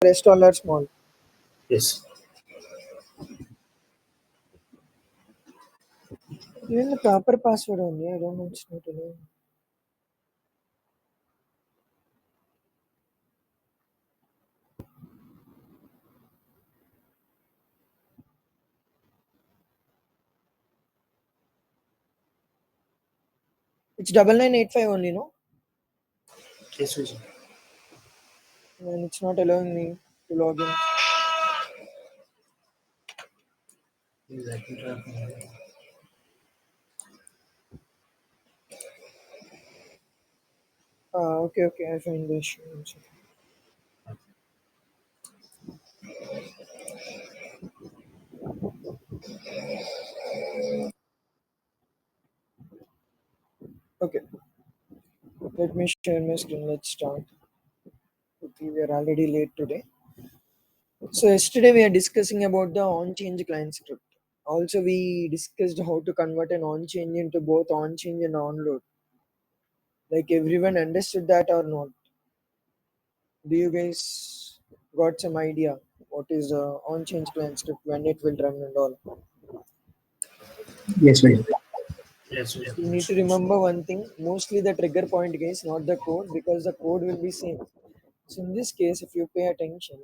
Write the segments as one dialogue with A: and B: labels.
A: rest all are small.
B: Yes.
A: Even the proper password only. I don't know. It's not allowing. It's 9985 only, no?
B: Yes, Vijay.
A: And it's not allowing me to log in.
B: Let me try.
A: Okay, okay. I find the issue. One second. Okay, let me share my screen. Let's start. Okay, we are already late today. So yesterday we are discussing about the on-change client script. Also, we discussed how to convert an on-change into both on-change and on-load. Like everyone understood that or not? Do you guys got some idea what is the on-change client script, when it will run and all?
C: Yes, Vijay.
B: Yes,
A: So you need to
B: Vijay.
A: remember one thing. Mostly the trigger point guys, not the code, because the code will be same. So in this case, if you pay attention,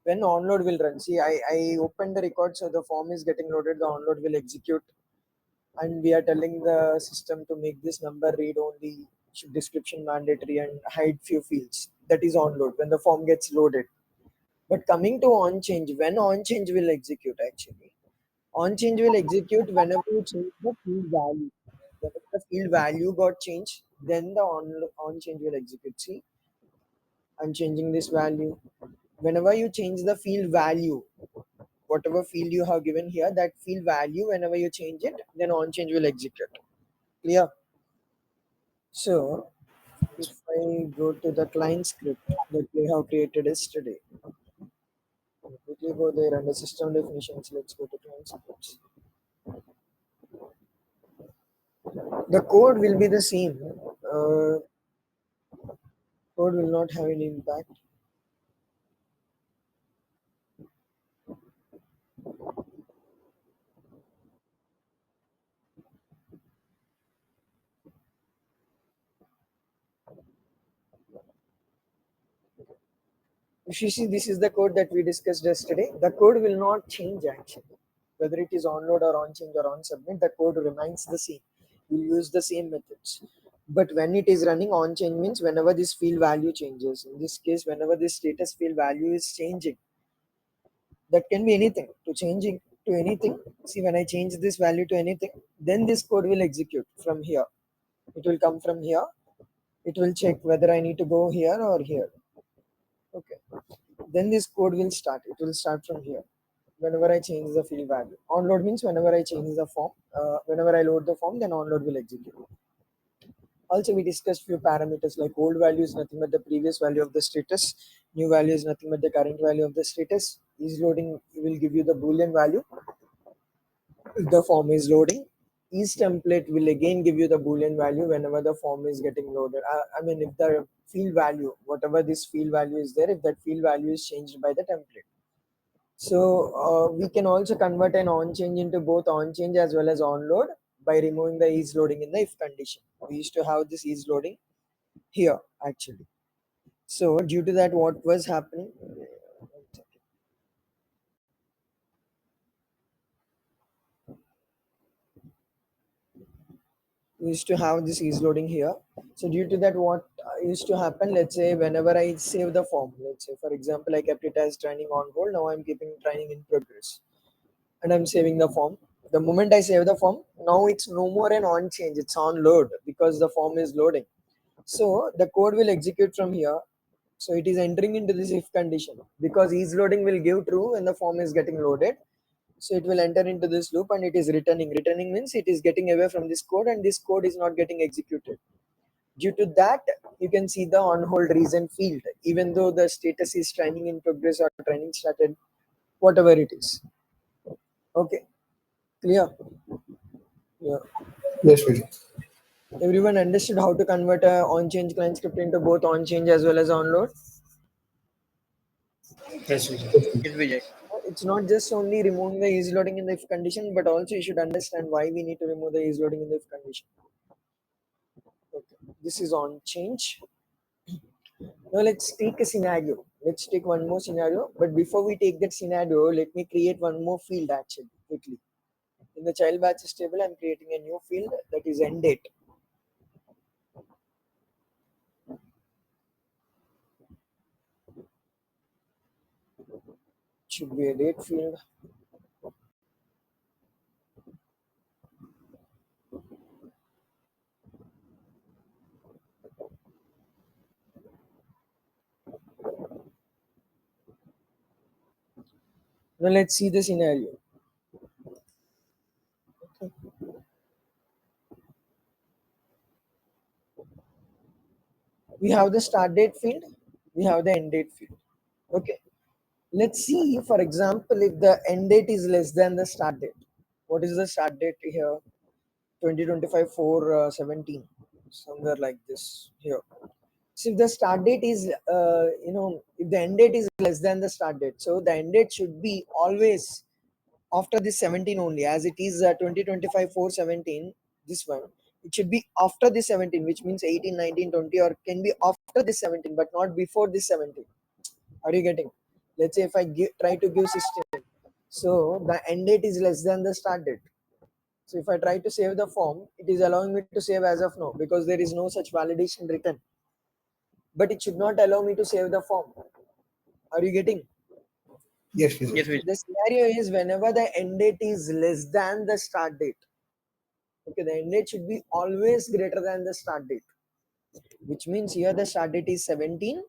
A: when onload will run, see, I opened the record, so the form is getting loaded, the onload will execute, and we are telling the system to make this number read only, description mandatory, and hide few fields. That is onload when the form gets loaded. But coming to on change, when on change will execute actually, on change will execute whenever you change the field value. Whenever the field value got changed, then the on change will execute. See, I'm changing this value. Whenever you change the field value, whatever field you have given here, that field value, whenever you change it, then on change will execute. Clear? So if I go to the client script that we have created yesterday, quickly go there under system definitions. Let's go to client scripts. The code will be the same. Uh, Code will not have any impact. If you see, this is the code that we discussed yesterday. The code will not change actually. Whether it is on load or on change or on submit, the code remains the same. We'll use the same methods. But when it is running on change means whenever this field value changes. In this case, whenever this status field value is changing, that can be anything. To changing to anything. See, when I change this value to anything, then this code will execute from here. It will come from here. It will check whether I need to go here or here. Okay. Then this code will start. It will start from here. Whenever I change the field value. Onload means whenever I change the form, whenever I load the form, then onload will execute. Also, we discussed few parameters like old value is nothing but the previous value of the status, new value is nothing but the current value of the status. Is loading will give you the boolean value. If the form is loading, each template will again give you the boolean value whenever the form is getting loaded. I mean, if the field value, whatever this field value is there, if that field value is changed by the template. So we can also convert an on change into both on change as well as on load by removing the is loading in the if condition. We used to have this is loading here actually. So due to that, what was happening? We used to have this is loading here. So due to that, what used to happen? Let's say whenever I save the form, let's say for example, I kept it as training on hold. Now I'm keeping training in progress, and I'm saving the form. The moment I save the form, now it's no more an on change, it's on load because the form is loading. So the code will execute from here. So it is entering into this if condition because is loading will give true when the form is getting loaded. So it will enter into this loop and it is returning. Returning means it is getting away from this code and this code is not getting executed. Due to that, you can see the on hold reason field, even though the status is training in progress or training started, whatever it is. Okay, clear? Yeah.
C: Yes, Vijay.
A: Everyone understood how to convert a on change client script into both on change as well as on load?
B: Yes, Vijay.
C: Yes, Vijay.
A: It's not just only removing the easy loading in the if condition, but also you should understand why we need to remove the easy loading in the if condition. Okay. This is on change. Now let's take a scenario. Let's take one more scenario. But before we take that scenario, let me create one more field actually quickly. In the child batches table, I'm creating a new field that is end date. Should be a date field. Now let's see the scenario. We have the start date field. We have the end date field. Okay. Let's see, for example, if the end date is less than the start date. What is the start date here? 2025 4 17, somewhere like this here. So if the start date is, if the end date is less than the start date, so the end date should be always after this 17 only, as it is 2025 4 17. This one, it should be after this 17, which means 18, 19, 20, or can be after this 17, but not before this 17. Are you getting? Let's say if I try to give system, so the end date is less than the start date. So if I try to save the form, it is allowing me to save as of now because there is no such validation written. But it should not allow me to save the form. Are you getting?
B: Yes, Vijay.
C: Yes,
A: So
C: Vijay.
A: the scenario is whenever the end date is less than the start date. Okay, the end date should be always greater than the start date, which means here the start date is 17,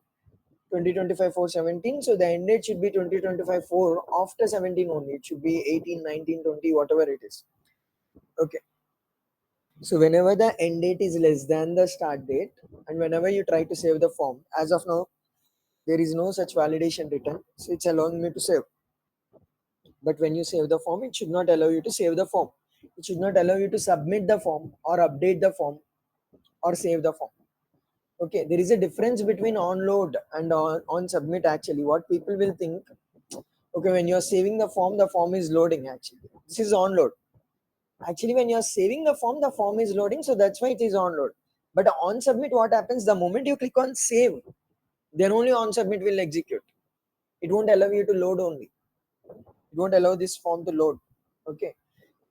A: 2025 4 17. So the end date should be 2025 4 after 17 only. It should be 18, 19, 20, whatever it is. Okay. So whenever the end date is less than the start date, and whenever you try to save the form, as of now, there is no such validation written, so it's allowing me to save. But when you save the form, it should not allow you to save the form. It should not allow you to submit the form or update the form or save the form. Okay, there is a difference between on load and on submit actually. What people will think, okay, when you're saving the form is loading actually. This is on load. Actually, when you're saving the form is loading, so that's why it is on load. But on submit, what happens? The moment you click on save, then only on submit will execute. It won't allow you to load only. It won't allow this form to load. Okay.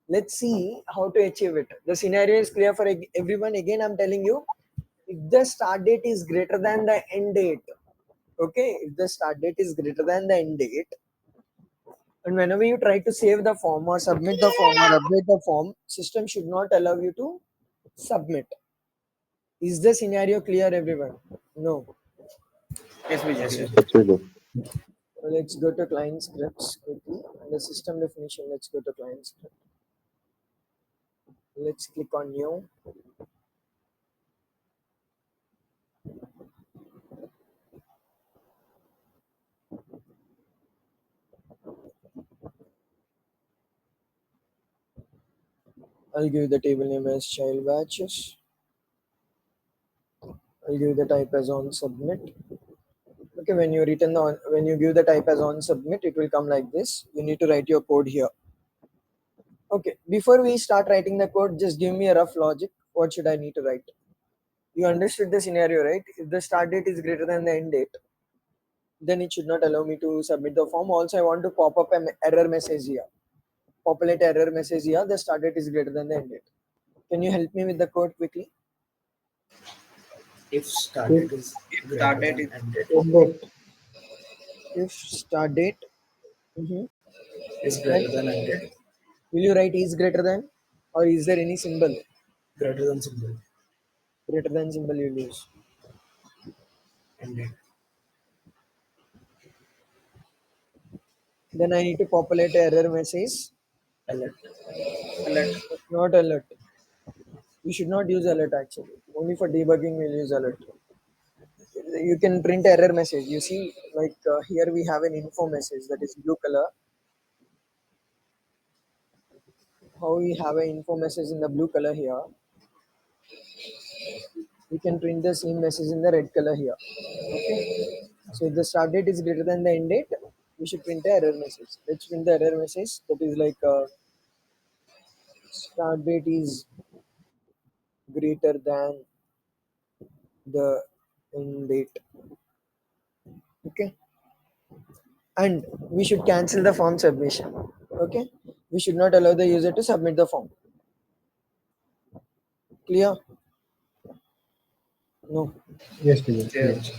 A: Let's see how to achieve it. The scenario is clear for everyone. Again, I'm telling you, if the start date is greater than the end date, okay, if the start date is greater than the end date, and whenever you try to save the form or submit the form or update the form, system should not allow you to submit. Is the scenario clear, everyone? No.
C: Yes, Vijay.
B: Yes, Vijay.
D: Absolutely.
A: So let's go to client scripts quickly. And the system definition, let's go to client script. Let's click on new. I'll give the table name as child batches. I'll give the type as on submit. Okay, when you when you give the type as on submit, it will come like this. You need to write your code here. Okay, before we start writing the code, just give me a rough logic. What should I need to write? You understood the scenario, right? If the start date is greater than the end date, then it should not allow me to submit the form. Also, I want to pop up an error message here. Populate error message here. The start date is greater than the end date. Can you help me with the code quickly?
B: If start
D: If
B: date is
C: Start
B: greater
C: date
B: than
C: is
B: end date,
D: indeed
A: If start date, mhm,
B: is
A: then
B: greater than end date,
A: will you write is greater than, or is there any symbol?
B: greater than symbol,
A: Greater than symbol you'll use.
B: end date,
A: Then I need to populate error message.
B: alert.
C: alert.
A: Not alert. You should not use alert actually. Only for debugging we'll use alert. You can print error message. You see, like here we have an info message that is blue color. How we have an info message in the blue color here, we can print the same message in the red color here. Okay. So if the start date is greater than the end date, we should print the error message. Let's print the error message that is like start date is greater than the end date. Okay, and we should cancel the form submission. Okay, we should not allow the user to submit the form. Clear? No.
D: Yes, teacher. Clear.
B: Yes.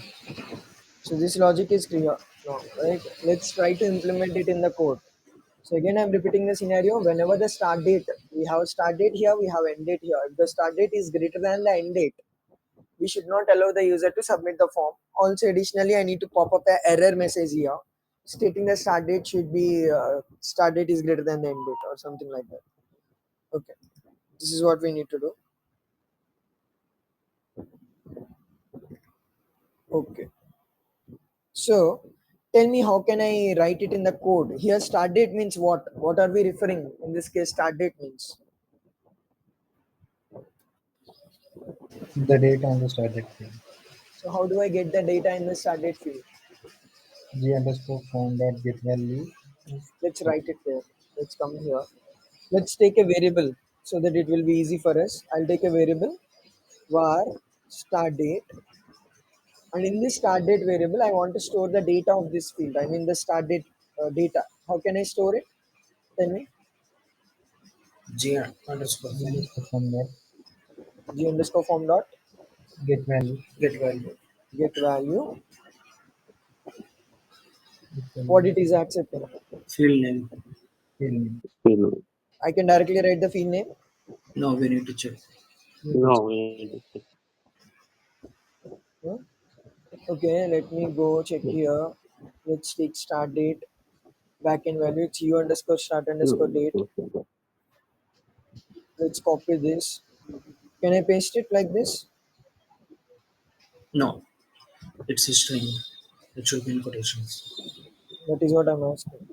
A: So this logic is clear now, right? Let's try to implement it in the code. So again, I'm repeating the scenario. Whenever the start date, we have start date here, we have end date here. If the start date is greater than the end date, we should not allow the user to submit the form. Also, additionally, I need to pop up an error message here, stating the start date should be start date is greater than the end date or something like that. Okay, this is what we need to do. Okay, so tell me how can I write it in the code? Here, start date means what? What are we referring? In this case, start date means.
D: The date on the start date field.
A: So how do I get the data in the start date field?
D: G underscore form dot get value.
A: Let's write it there. Let's come here. Let's take a variable so that it will be easy for us. I'll take a variable var start date, and in this start date variable I want to store the data of this field. I mean the start date data. How can I store it? Tell me.
B: G underscore
D: G
B: form.
D: underscore form dot
A: G underscore form dot
D: get value.
B: Get value.
A: get value.
D: Get
A: What
D: value.
A: it is accepting.
B: Field name.
D: Field name.
E: No,
A: I can directly write the field name.
B: No, we need to check.
D: Need to check.
E: no, it-
A: Huh? Okay, let me go check here. Let's take start date. Backend value. It's u underscore start underscore
E: no,
A: date. Let's copy this. Can I paste it like this?
B: No, it's a string. It should be in quotations.
A: That is what I'm asking.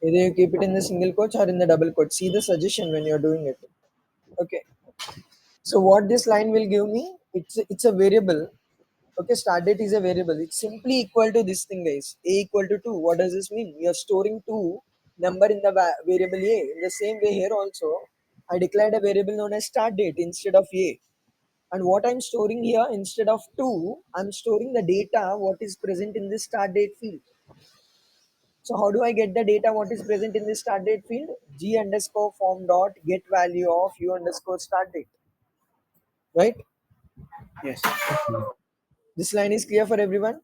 A: Either you keep it in the single quotes or in the double quotes. See the suggestion when you're doing it. Okay. So what this line will give me, it's a variable. Okay, start date is a variable. It's simply equal to this thing, guys. A equal to 2. What does this mean? You're storing 2 number in the variable A. In the same way here also, I declared a variable known as start date instead of A. And what I'm storing here instead of 2, I'm storing the data what is present in this start date field. So how do I get the data what is present in this start date field? G underscore form dot get value of u underscore start date. Right?
C: Yes.
D: Okay.
A: This line is clear for everyone.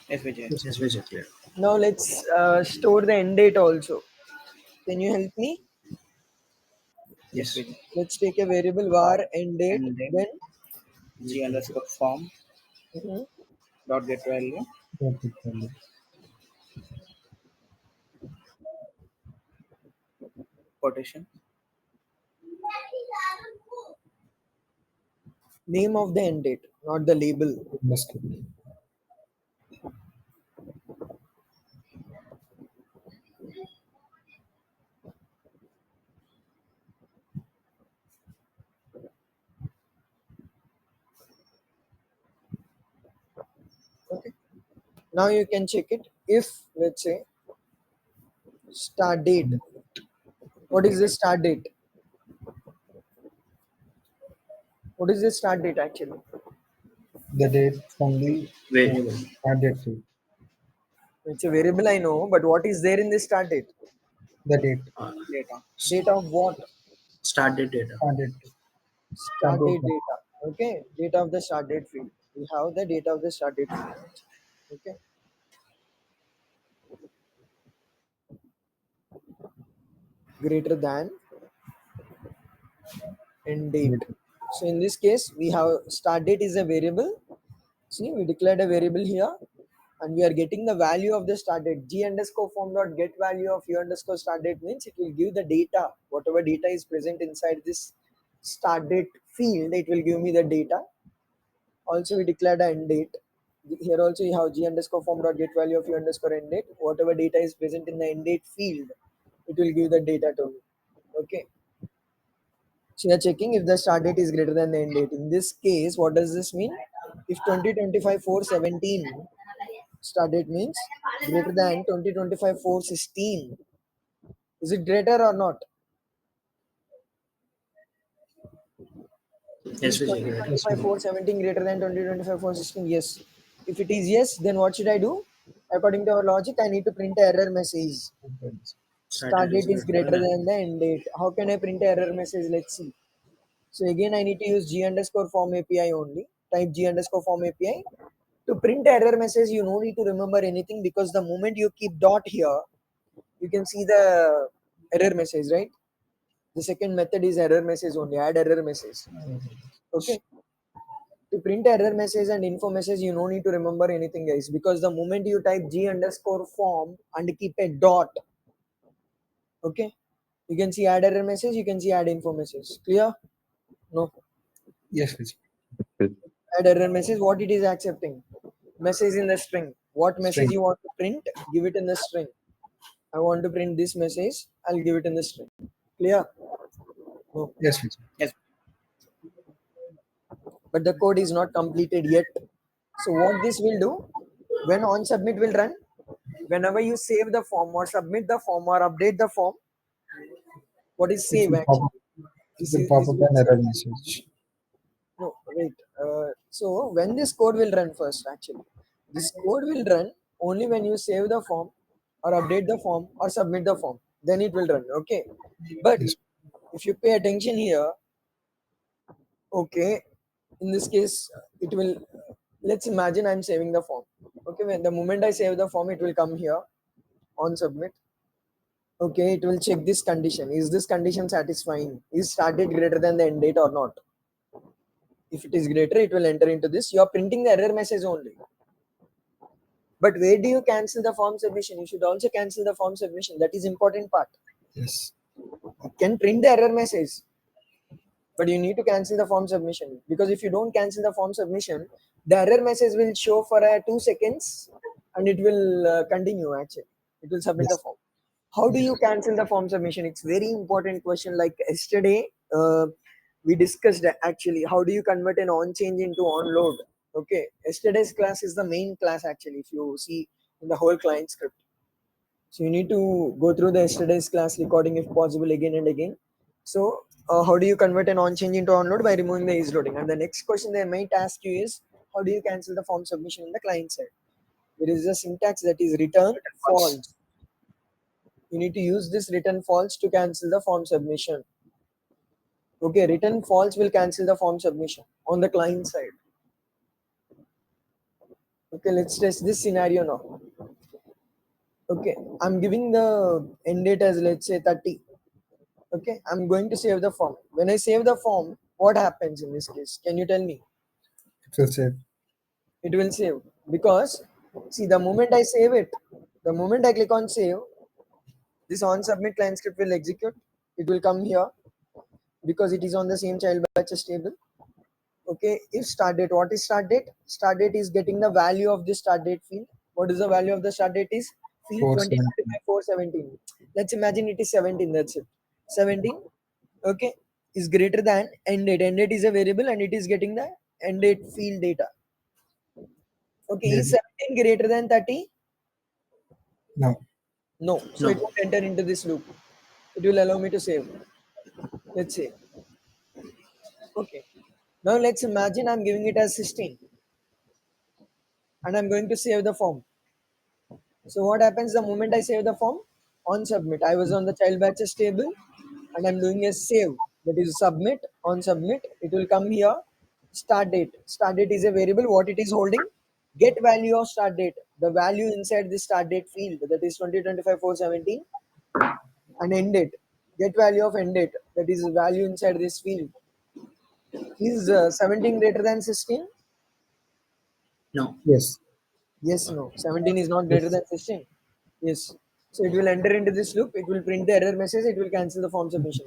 C: Yes, Vijay.
D: Yes,
B: Yes,
D: teacher.
B: very clear.
A: Now let's store the end date also. Can you help me?
C: Yes,
B: Yes.
C: Vijay.
A: Let's take a variable var end date.
C: And then
A: Then
C: G underscore form
A: mhm,
C: dot get value
D: Dot get value.
C: quotation.
A: name of the end date, not the label.
D: Underscore.
A: Okay. Now you can check it. If let's say start date. What is the start date? What is the start date actually?
D: The date from the
B: Variable.
D: start date field.
A: It's a variable I know, but what is there in the start date?
D: The date.
B: Uh,
C: Data.
A: Date of what?
B: start date data.
D: Start date. Start
A: Start
D: date.
A: date data. Okay, data of the start date field. We have the data of the start date field. Okay, greater than end date.
D: Date.
A: So in this case, we have start date is a variable. See, we declared a variable here, and we are getting the value of the start date. G underscore form dot get value of u underscore start date means it will give the data, whatever data is present inside this start date field. It will give me the data. Also, we declared an end date. Here also you have g underscore form dot get value of u underscore end date. Whatever data is present in the end date field, it will give the data to me. Okay. So you're checking if the start date is greater than the end date. In this case, what does this mean? If 2025 417 Start date means greater than 2025 416. Is it greater or not?
B: Yes,
A: Is
B: Vijay, great.
D: Yes,
A: 2025
D: Vijay.
A: 417 greater than 2025 416? Yes. If it is yes, then what should I do? According to our logic, I need to print a error message. Start
B: Started is
A: date is
B: greater
A: greater
B: than
A: than the end date. How can I print a error message? Let's see. So again, I need to use G underscore form API only. Type G underscore form API. To print error message, you no need to remember anything because the moment you keep dot here, you can see the error message, right? The second method is error message only. Add error message. Okay. To print error message and info message, you no need to remember anything, guys, because the moment you type G underscore form and keep a dot, okay, you can see add error message, you can see add info message. Clear? No.
D: Yes, Vijay.
A: Add error message, what it is accepting? Message in the string. What message
D: String.
A: you want to print? Give it in the string. I want to print this message, I'll give it in the string. Clear? No.
D: Yes, Vijay.
C: Yes.
A: But the code is not completed yet. So what this will do, when on submit will run, whenever you save the form or submit the form or update the form, what is
D: It
A: save
D: will pop
A: actually?
D: up. It will pop
A: This
D: up
A: will
D: an
A: save.
D: error message.
A: No, wait. So when this code will run first, actually, this code will run only when you save the form or update the form or submit the form. Then it will run. Okay. But
D: Yes.
A: if you pay attention here, okay, in this case, it will. Let's imagine I'm saving the form. Okay, when the moment I save the form, it will come here on submit. Okay, it will check this condition. Is this condition satisfying? Is start date greater than the end date or not? If it is greater, it will enter into this. You are printing the error message only. But where do you cancel the form submission? You should also cancel the form submission. That is important part.
D: Yes.
A: You can print the error message, but you need to cancel the form submission, because if you don't cancel the form submission, the error message will show for 2 seconds and it will continue actually. It will submit the
D: Yes.
A: form. How do
D: Yes.
A: you cancel the form submission? It's very important question. Like yesterday, we discussed actually how do you convert an on change into on load. Okay, yesterday's class is the main class actually, if you see in the whole client script. So you need to go through the yesterday's class recording if possible again and again. So how do you convert an on change into on load? By removing the is loading. And the next question they might ask you is, how do you cancel the form submission in the client side? There is a syntax that is return false. You need to use this return false to cancel the form submission. Okay, return false will cancel the form submission on the client side. Okay, let's test this scenario now. Okay, I'm giving the end date as, let's say, 30. Okay, I'm going to save the form. When I save the form, what happens in this case? Can you tell me?
D: It will save.
A: It will save, because see, the moment I save it, the moment I click on save, this on submit client script will execute. It will come here because it is on the same child batches table. Okay, if start date, what is start date? Start date is getting the value of the start date field. What is the value of the start date? Is field
D: 417.
A: 2025 417. Let's imagine it is 17. That's it. 17. Okay, is greater than end date. End date is a variable and it is getting the end date field data. Okay, is
D: Yes.
A: 17 greater than 30?
D: No.
A: No. So it
B: no,
A: won't enter into this loop. It will allow me to save. Let's say. Okay. Now let's imagine I'm giving it as 16 and I'm going to save the form. So what happens the moment I save the form? On submit, I was on the child batches table and I'm doing a save. That is submit. On submit, it will come here. Start date. Start date is a variable. What it is holding? Get value of start date. The value inside the start date field, that is 2025 417, and end date. Get value of end date. That is value inside this field. Is 17 greater than 16?
B: no.
D: Yes.
A: Yes, no. 17 is not greater
D: Yes.
A: than 16. Yes. So it will enter into this loop. It will print the error message. It will cancel the form submission.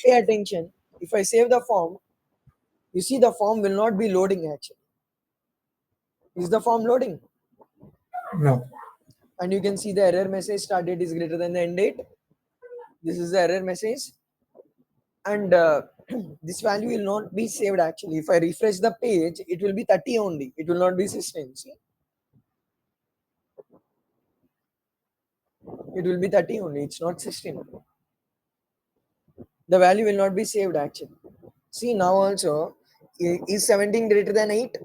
A: Pay attention. If I save the form, you see the form will not be loading actually. Is the form loading?
D: No.
A: And you can see the error message start date is greater than the end date. This is the error message. And this value will not be saved actually. If I refresh the page, it will be 30 only. It will not be 16. See? It will be 30 only, it's not 16. The value will not be saved actually. See now also, is 17 greater than 8?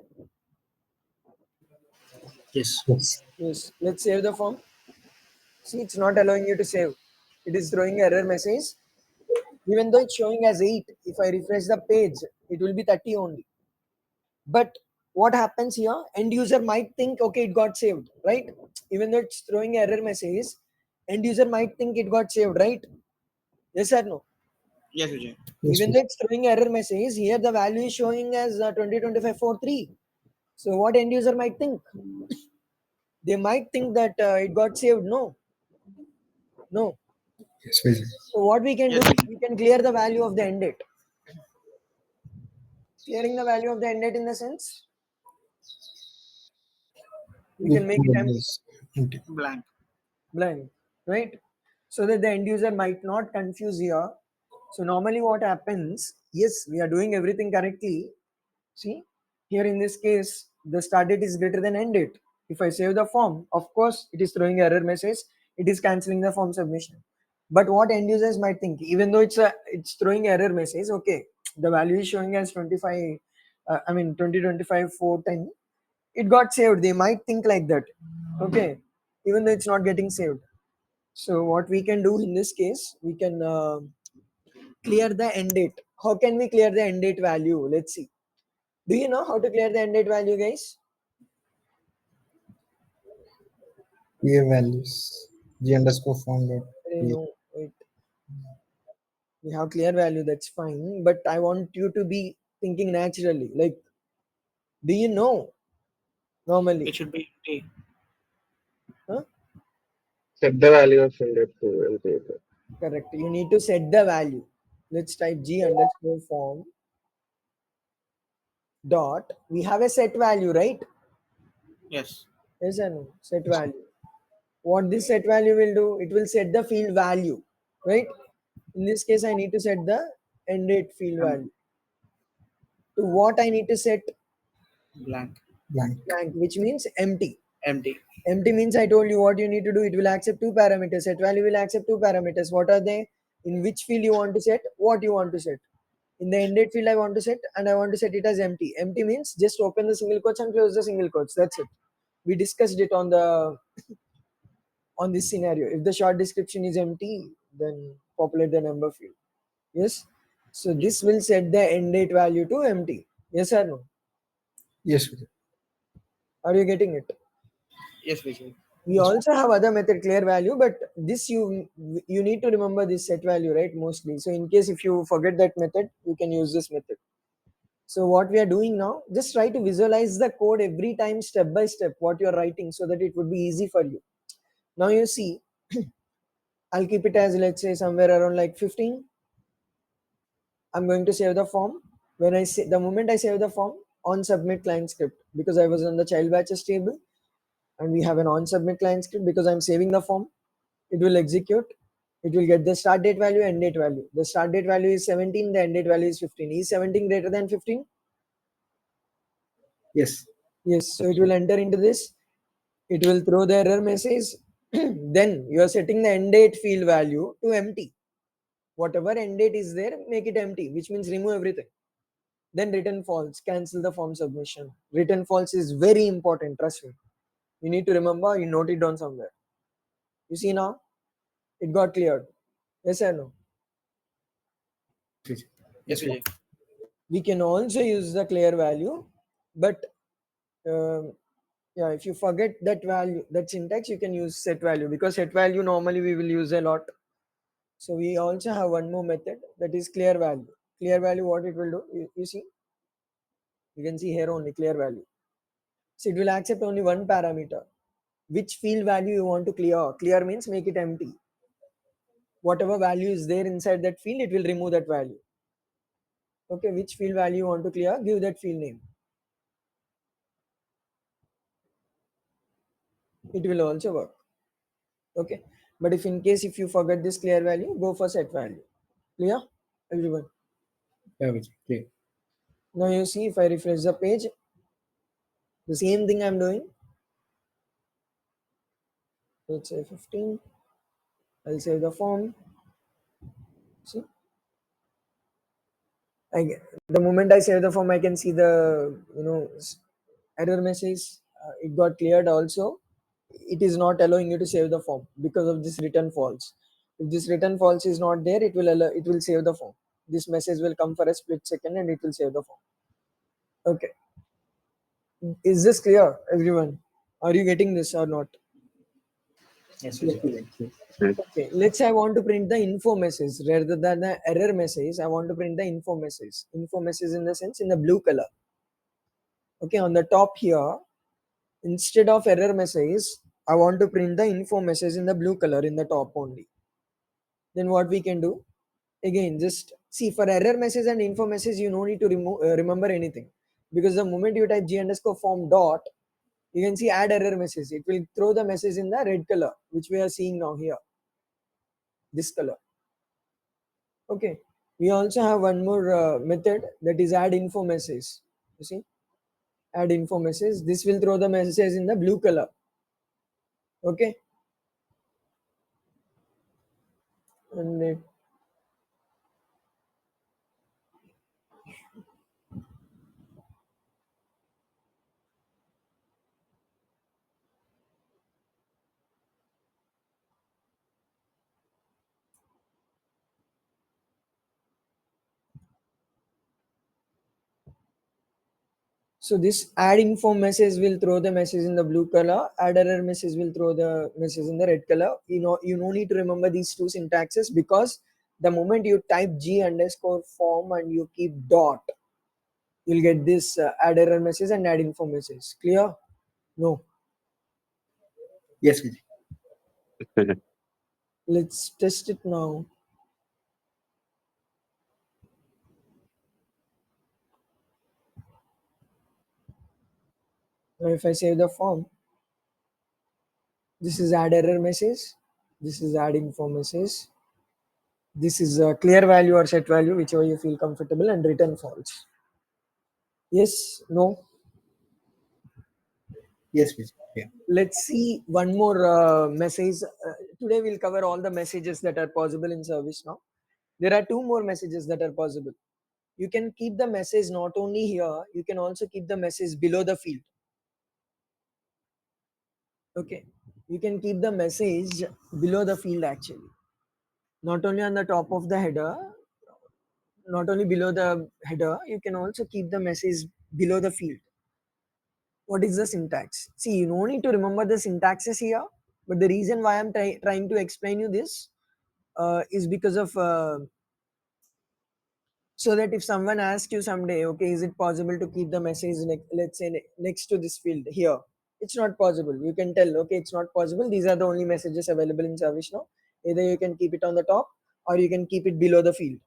B: Yes.
D: Yes.
A: Yes. Let's save the form. See, it's not allowing you to save. It is throwing error message. Even though it's showing as 8, if I refresh the page, it will be 30 only. But what happens here? End user might think, okay, it got saved, right? Even though it's throwing error message, end user might think it got saved, right? Yes or no?
C: Yes, Vijay.
D: Yes,
A: Even though
D: Vijay.
A: it's throwing error message, here the value is showing as 202543. So what end user might think? They might think that it got saved. No, no.
D: Yes, Vijay.
A: So what we can do
C: Yes,
A: is
C: Vijay.
A: we can clear the value of the end date. Clearing the value of the end date in the sense we
D: We
A: can make
D: can
A: it
D: get
A: empty,
D: this empty.
C: Blank.
A: blank, right? So that the end user might not confuse here. So normally what happens? Yes, we are doing everything correctly. See, here in this case, the start date is greater than end date. If I save the form, of course, it is throwing error message. It is cancelling the form submission. But what end users might think, even though it's throwing error message, okay, the value is showing as 25. 2025 410. It got saved. They might think like that. Okay, even though it's not getting saved. So what we can do in this case, we can clear the end date. How can we clear the end date value? Let's see. Do you know how to clear the end date value, guys?
D: PA values. G underscore form dot
A: I
D: PA.
A: know. Wait, we have clear value. That's fine. But I want you to be thinking naturally. Like, do you know normally?
C: It should be empty.
A: Huh?
E: Set the value of index to empty.
A: Correct. You need to set the value. Let's type G underscore form dot. We have a set value, right?
C: Yes.
A: Yes or no? Set value. What this set value will do? It will set the field value, right? In this case, I need to set the end date field
C: Um,
A: value. To what I need to set?
C: Blank.
D: Blank.
A: Blank, which means empty.
C: Empty.
A: Empty means I told you what you need to do. It will accept two parameters. Set value will accept two parameters. What are they? In which field you want to set? What you want to set? In the end date field, I want to set, and I want to set it as empty. Empty means just open the single quotes and close the single quotes. That's it. We discussed it on this scenario. If the short description is empty, then populate the number field. Yes. So this will set the end date value to empty. Yes or no?
D: Yes, Vijay.
A: Are you getting it?
C: Yes, Vijay.
A: We also have other method clear value, but this you need to remember this set value, right? Mostly. So in case if you forget that method, you can use this method. So what we are doing now, just try to visualize the code every time step by step what you're writing so that it would be easy for you. Now you see, I'll keep it as let's say somewhere around like 15. I'm going to save the form. When I say the moment I save the form on submit client script, because I was on the child batches table and we have an on submit client script because I'm saving the form, it will execute. It will get the start date value, end date value. The start date value is 17, the end date value is 15. Is 17 greater than 15?
C: Yes.
A: Yes. So it will enter into this. It will throw the error message. Then you are setting the end date field value to empty. Whatever end date is there, make it empty, which means remove everything. Then return false, cancel the form submission. Return false is very important, trust me. You need to remember, you note it down somewhere. You see now, it got cleared. Yes or no?
D: Vijay.
C: Yes,
D: Yes,
C: Vijay.
A: We can also use the clear value, but um, yeah, if you forget that value, that syntax, you can use set value because set value normally we will use a lot. So we also have one more method that is clear value. Clear value, what it will do, you see, you can see here only clear value. So it will accept only one parameter. Which field value you want to clear? Clear means make it empty. Whatever value is there inside that field, it will remove that value. Okay, which field value you want to clear? Give that field name. It will also work. Okay, but if in case if you forget this clear value, go for set value. Clear, everyone?
D: yeah, Vijay. Clear.
A: Now you see if I refresh the page, the same thing I'm doing. Let's say 15. I'll save the form. See, the moment I save the form, I can see the error message. It got cleared also. It is not allowing you to save the form because of this return false. If this return false is not there, it will allow, it will save the form. This message will come for a split second and it will save the form. Okay, is this clear, everyone? Are you getting this or not?
B: Yes, Vijay.
A: Okay, let's say I want to print the info message rather than the error message. I want to print the info message. Info message in the sense in the blue color. Okay, on the top here, instead of error message, I want to print the info message in the blue color in the top only. Then what we can do? Again, just see, for error message and info message, you no need to remember anything, because the moment you type g_form dot, you can see add error message. It will throw the message in the red color, which we are seeing now here. This color. Okay, we also have one more method, that is add info message. You see, add info message. This will throw the message in the blue color. Okay, and so this add info message will throw the message in the blue color. Add error message will throw the message in the red color. You no need to remember these two syntaxes, because the moment you type g_form and you keep dot, you'll get this add error message and add info message. Clear? No.
B: Yes, Vijay.
A: Let's test it now. Now if I save the form, this is add error message, this is add info message, this is a clear value or set value, whichever you feel comfortable, and return false. Yes, no.
B: Yes, Vijay. Yeah.
A: Let's see one more message. Today we'll cover all the messages that are possible in service now. There are two more messages that are possible. You can keep the message not only here, you can also keep the message below the field. Okay, you can keep the message below the field actually, not only on the top of the header, not only below the header, you can also keep the message below the field. What is the syntax? See, you don't need to remember the syntaxes here, but the reason why I'm trying to explain you this is because of so that if someone asks you someday, okay, is it possible to keep the message let's say next to this field here? It's not possible. You can tell, okay, it's not possible. These are the only messages available in service now. Either you can keep it on the top or you can keep it below the field.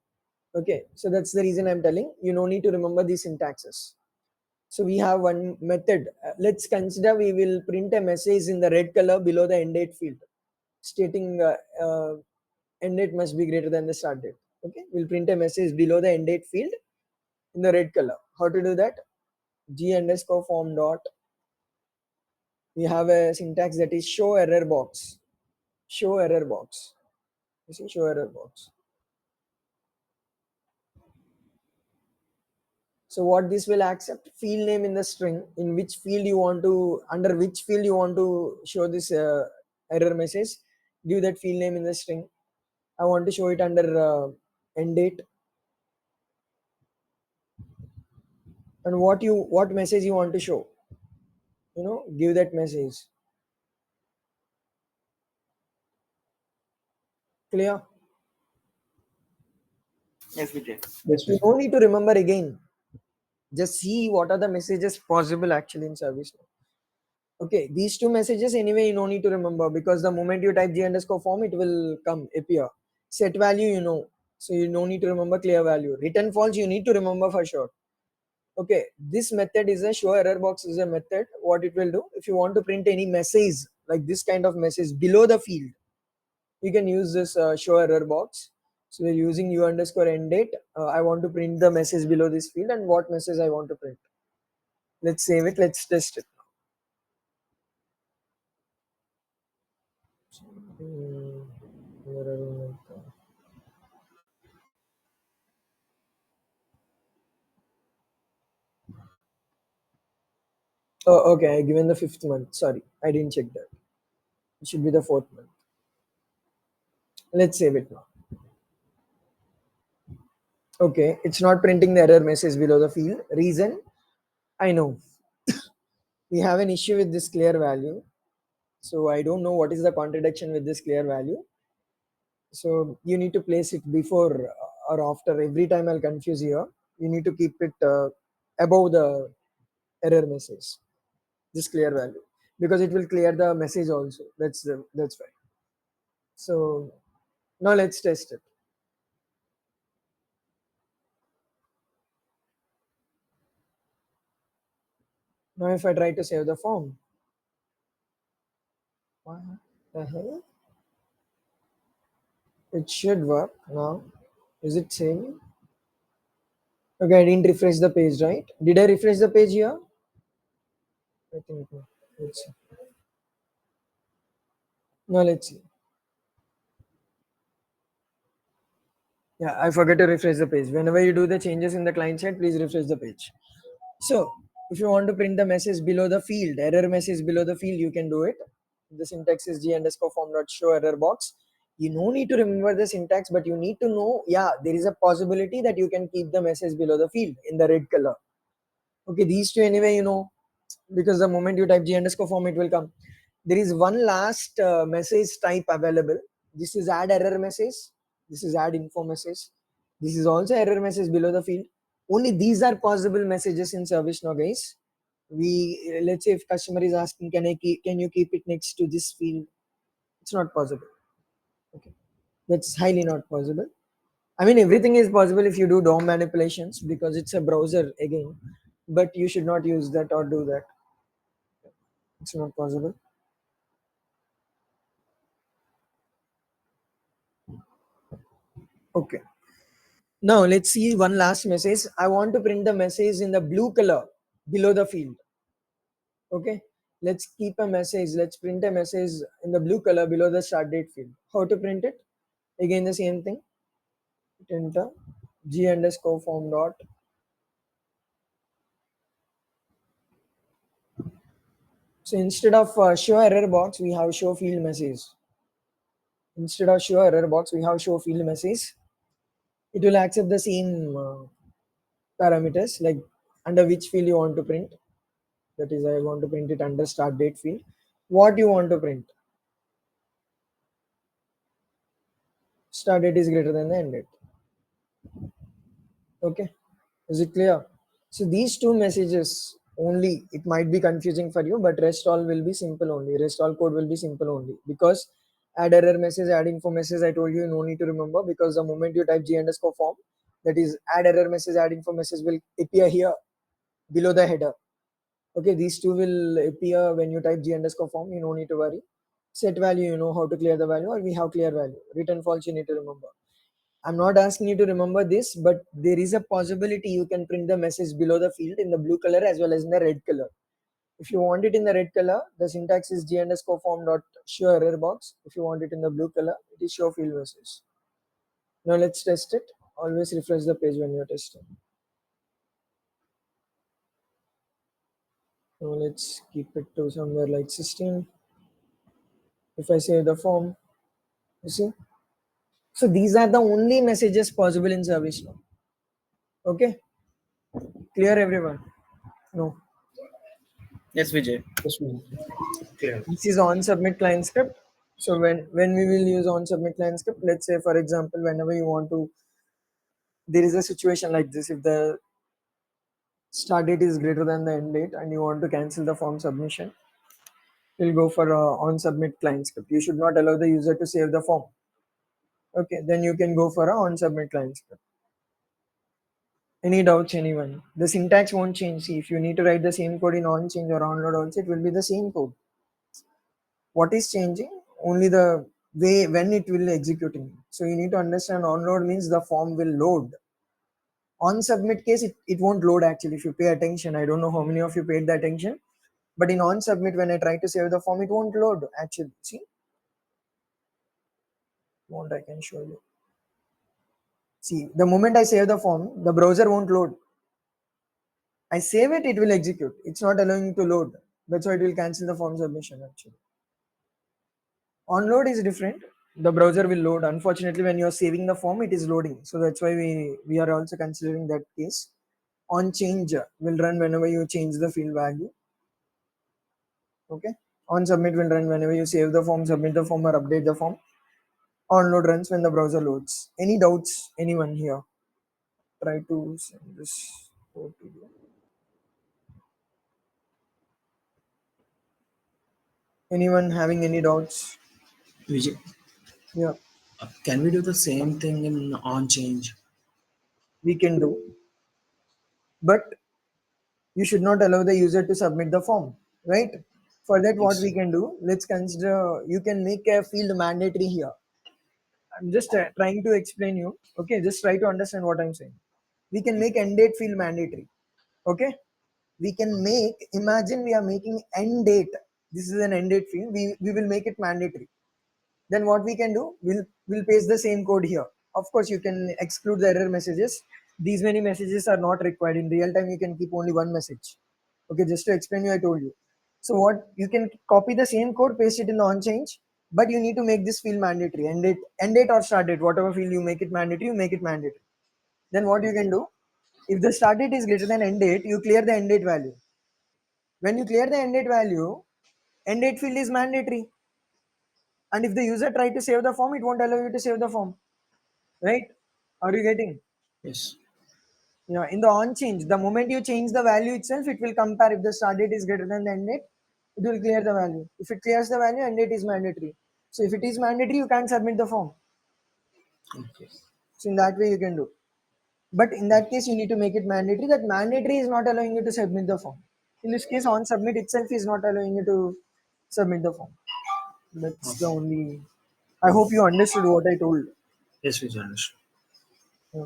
A: Okay, so that's the reason I'm telling you no need to remember these syntaxes. So we have one method. Let's consider we will print a message in the red color below the end date field, stating end date must be greater than the start date. Okay, we'll print a message below the end date field in the red color. How to do that? g_form dot. We have a syntax that is show error box. Show error box. You see, show error box. So what this will accept, field name in the string, in which field you want to, under which field you want to show this error message, give that field name in the string. I want to show it under end date. And what message you want to show, give that message. Clear?
C: Yes, Vijay.
B: Yes,
A: You
B: Vijay.
A: don't need to remember again. Just see what are the messages possible actually in service. Okay, these two messages anyway you no need to remember, because the moment you type g_form, it will appear. Set value, so you no need to remember clear value. Return false, you need to remember for sure. Okay, this method is a show error box is a method. What it will do, if you want to print any message like this kind of message below the field, you can use this show error box. So we're using u_end date. I want to print the message below this field, and what message I want to print. Let's save it. Let's test it. Oh, okay. I given the 5th month. Sorry, I didn't check that. It should be the 4th month. Let's save it now. Okay, it's not printing the error message below the field. Reason, I know. We have an issue with this clear value. So I don't know what is the contradiction with this clear value. So you need to place it before or after. Every time I'll confuse here. You need to keep it above the error message. This clear value, because it will clear the message also. That's fine. So now let's test it. Now if I try to save the form, what the hell? It should work now. Is it saving? Okay, I didn't refresh the page, right? Did I refresh the page here? I think no. Let's see. Now let's see. Yeah, I forgot to refresh the page. Whenever you do the changes in the client side, please refresh the page. So if you want to print the message below the field, error message below the field, you can do it. The syntax is g underscore form dot show error box. You no need to remember the syntax, but you need to know, yeah, there is a possibility that you can keep the message below the field in the red color. Okay, these two anyway, you know, because the moment you type g underscore form, it will come. There is one last message type available. This is add error message. This is add info message. This is also error message below the field. Only these are possible messages in service now, guys. We let's say if customer is asking, can you keep it next to this field? It's not possible. Okay, that's highly not possible. I mean, everything is possible if you do DOM manipulations because it's a browser again, but you should not use that or do that. It's not possible. Okay. Now let's see one last message. I want to print the message in the blue color below the field. Okay. Let's keep a message. Let's print a message in the blue color below the start date field. How to print it? Again, the same thing. Enter g underscore form dot. So instead of show error box, we have show field message. Instead of show error box, we have show field message. It will accept the same parameters, like under which field you want to print. That is, I want to print it under start date field. What you want to print? Start date is greater than the end date. Okay, is it clear? So these two messages only, it might be confusing for you, but rest all will be simple only. Rest all code will be simple only, because add error message, add info message, I told you no need to remember, because the moment you type g underscore form, that is add error message, add info message will appear here below the header. Okay, these two will appear when you type g underscore form. You no need to worry. Set value, you know how to clear the value, or we have clear value. Return false, you need to remember. I'm not asking you to remember this, but there is a possibility you can print the message below the field in the blue color as well as in the red color. If you want it in the red color, the syntax is g underscore form dot show error box. If you want it in the blue color, it is show field message. Now let's test it. Always refresh the page when you're testing. Now let's keep it to somewhere like 16. If I save the form, you see. So these are the only messages possible in service now. Okay, clear everyone? No.
C: Yes, Vijay.
B: Yes, ma'am. Clear.
A: This is on submit client script. So when we will use on submit client script, let's say for example, whenever you want to, there is a situation like this. If the start date is greater than the end date and you want to cancel the form submission, you'll go for on submit client script. You should not allow the user to save the form. Okay, then you can go for a on submit client script. Any doubts, anyone? The syntax won't change. See, if you need to write the same code in on change or on load also, it will be the same code. What is changing? Only the way when it will executing. So you need to understand on load means the form will load. On submit case, it won't load actually if you pay attention. I don't know how many of you paid the attention, but in on submit, when I try to save the form, it won't load actually. See, won't I can show you. See, the moment I save the form, the browser won't load. I save it, it will execute. It's not allowing you to load. That's why it will cancel the form submission actually. On load is different. The browser will load. Unfortunately, when you're saving the form, it is loading. So that's why we are also considering that case. On change will run whenever you change the field value. Okay. On submit will run whenever you save the form, submit the form, or update the form. On load runs when the browser loads. Any doubts? Anyone here? Try to send this code to you. Anyone having any doubts?
B: Vijay,
A: Yeah,
B: can we do the same thing in on change?
A: we can do. But you should not allow the user to submit the form, right? For that, what
B: Yes.
A: we can do, let's consider you can make a field mandatory here. I'm just trying to explain you. Okay, just try to understand what I'm saying. We can make end date field mandatory. Okay, we can make, imagine we are making end date. This is an end date field. We will make it mandatory. Then what we can do, we'll paste the same code here. Of course, you can exclude the error messages. These many messages are not required. In real time, you can keep only one message. Okay, just to explain you, I told you. So what you can copy the same code, paste it in the on change, but you need to make this field mandatory. End date or start date, whatever field you make it mandatory, you make it mandatory. Then what you can do, if the start date is greater than end date, you clear the end date value. When you clear the end date value, end date field is mandatory. And if the user try to save the form, it won't allow you to save the form, right? Are you getting?
B: Yes.
A: Yeah, in the on change, the moment you change the value itself, it will compare. If the start date is greater than the end date, it will clear the value. If it clears the value, end date is mandatory. So if it is mandatory, you can't submit the form.
B: Okay.
A: So in that way you can do. But in that case, you need to make it mandatory. That mandatory is not allowing you to submit the form. In this case, on submit itself is not allowing you to submit the form. That's the
B: Okay.
A: only. I hope you understood what I told.
B: Yes, Vijay, understood.
A: Yeah.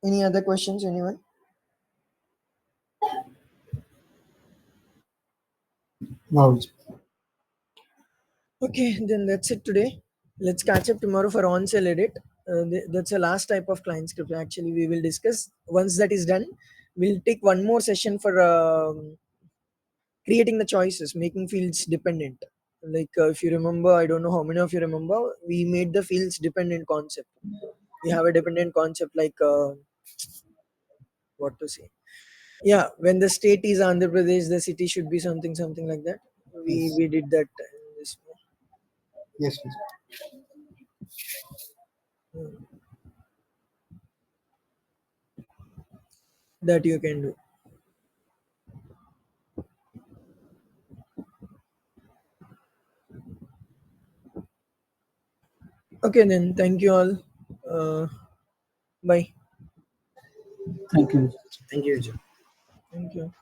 A: Any other questions, anyone?
D: No,
A: Okay, then that's it today. Let's catch up tomorrow for on-sale edit. That's the last type of client script. Actually, we will discuss. Once that is done, we'll take one more session for creating the choices, making fields dependent. Like if you remember, I don't know how many of you remember, we made the fields dependent concept. We have a dependent concept like what to say. Yeah, when the state is Andhra Pradesh, the city should be something, something like that. We
D: yes,
A: we did that in this way.
D: yes, yes.
A: That you can do. Okay, then. Thank you all. Uh, bye.
D: Thank you.
B: Thank you, Vijay.
A: Thank you.